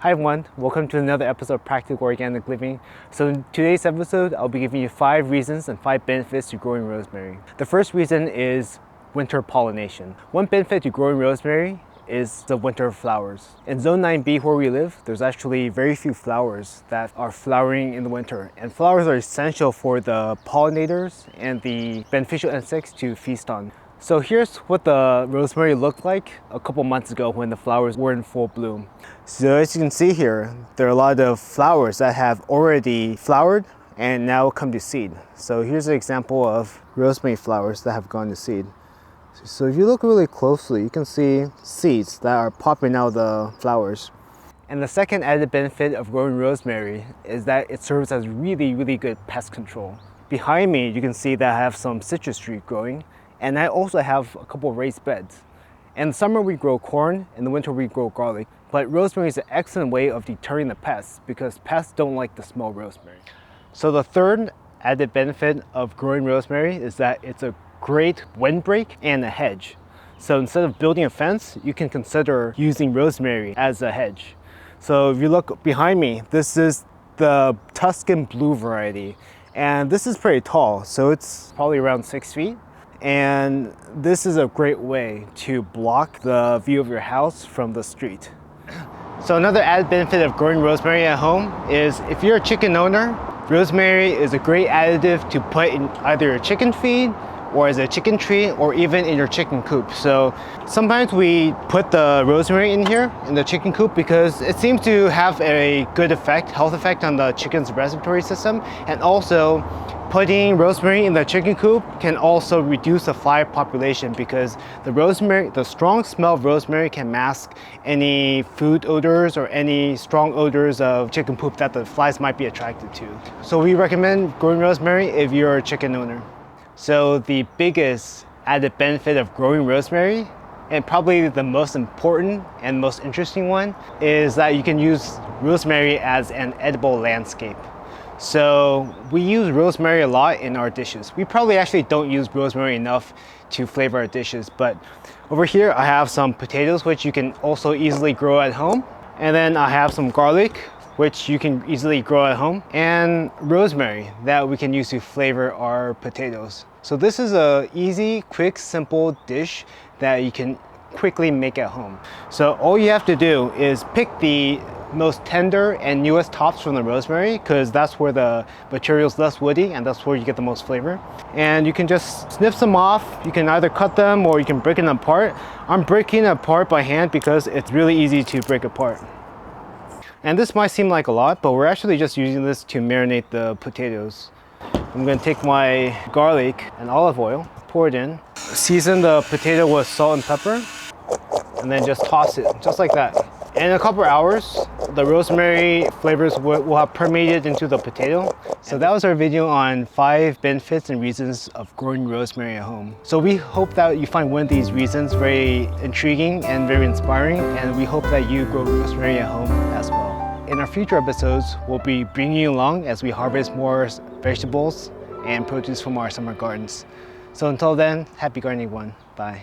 Hi everyone, welcome to another episode of Practical Organic Living. So in today's episode, I'll be giving you 5 reasons and 5 benefits to growing rosemary. The first reason is winter pollination. One benefit to growing rosemary is the winter flowers. In Zone 9B where we live, there's actually very few flowers that are flowering in the winter. And flowers are essential for the pollinators and the beneficial insects to feast on. So here's what the rosemary looked like a couple months ago when the flowers were in full bloom. So as you can see here, there are a lot of flowers that have already flowered and now come to seed. So here's an example of rosemary flowers that have gone to seed. So if you look really closely, you can see seeds that are popping out of the flowers. And the second added benefit of growing rosemary is that it serves as really good pest control. Behind me, you can see that I have some citrus tree growing. And I also have a couple of raised beds. In the summer we grow corn, in the winter we grow garlic. But rosemary is an excellent way of deterring the pests because pests don't like the smell of rosemary. So the third added benefit of growing rosemary is that it's a great windbreak and a hedge. So instead of building a fence, you can consider using rosemary as a hedge. So if you look behind me, this is the Tuscan blue variety. And this is pretty tall, so it's probably around 6 feet. And this is a great way to block the view of your house from the street. So another added benefit of growing rosemary at home is if you're a chicken owner, rosemary is a great additive to put in either your chicken feed or as a chicken treat or even in your chicken coop. So sometimes we put the rosemary in here in the chicken coop because it seems to have a good effect, health effect on the chicken's respiratory system, and also putting rosemary in the chicken coop can also reduce the fly population because the strong smell of rosemary can mask any food odors or any strong odors of chicken poop that the flies might be attracted to. So we recommend growing rosemary if you're a chicken owner. So the biggest added benefit of growing rosemary, and probably the most important and most interesting one, is that you can use rosemary as an edible landscape. So we use rosemary a lot in our dishes. We probably actually don't use rosemary enough to flavor our dishes, but over here I have some potatoes which you can also easily grow at home. And then I have some garlic which you can easily grow at home, and rosemary that we can use to flavor our potatoes. So this is a easy, quick, simple dish that you can quickly make at home. So all you have to do is pick the most tender and newest tops from the rosemary because that's where the material is less woody and that's where you get the most flavor. And you can just snip them off. You can either cut them or you can break them apart. I'm breaking it apart by hand because it's really easy to break apart. And this might seem like a lot, but we're actually just using this to marinate the potatoes. I'm going to take my garlic and olive oil, pour it in, season the potato with salt and pepper, and then just toss it just like that. In a couple of hours, the rosemary flavors will have permeated into the potato. So that was our video on 5 benefits and reasons of growing rosemary at home. So we hope that you find one of these reasons very intriguing and very inspiring, and we hope that you grow rosemary at home as well. In our future episodes, we'll be bringing you along as we harvest more vegetables and produce from our summer gardens. So until then, happy gardening everyone. Bye.